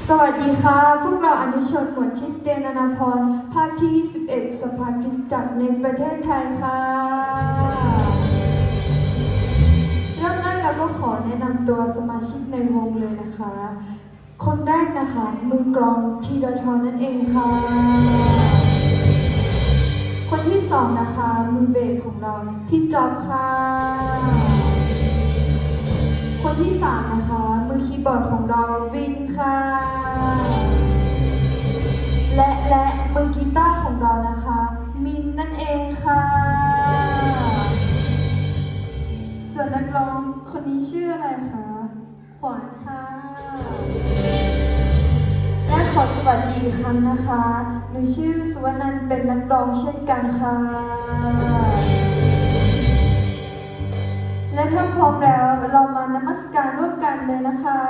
สวัสดีค่ะพวกเราอนุชนหมวดคริสเตียนนานาพรภาคที่21สภาคริสตจักรในประเทศไทยค่ะเริ่มแรกเราก็ขอแนะนำตัวสมาชิกในวงเลยนะคะ คนแรกนะคะมือกลองธีรทรนั่นเองค่ะคนที่สองนะคะมือเบสของเราพี่จ๊อบค่ะคนที่สามนะคะมือคีย์บอร์ดของเราวินค่ะและมือกีตาร์ของเรานะคะมินนั่นเองค่ะส่วนนักร้องคนนี้ชื่ออะไรคะขวัญค่ะและขอสวัสดีอีกครั้งนะคะหนูชื่อสุวรรณันท์เป็นนักร้องเช่นกันค่ะและถ้าพร้อมแล้วเรามานมัสการร่วมกันเลยนะคะ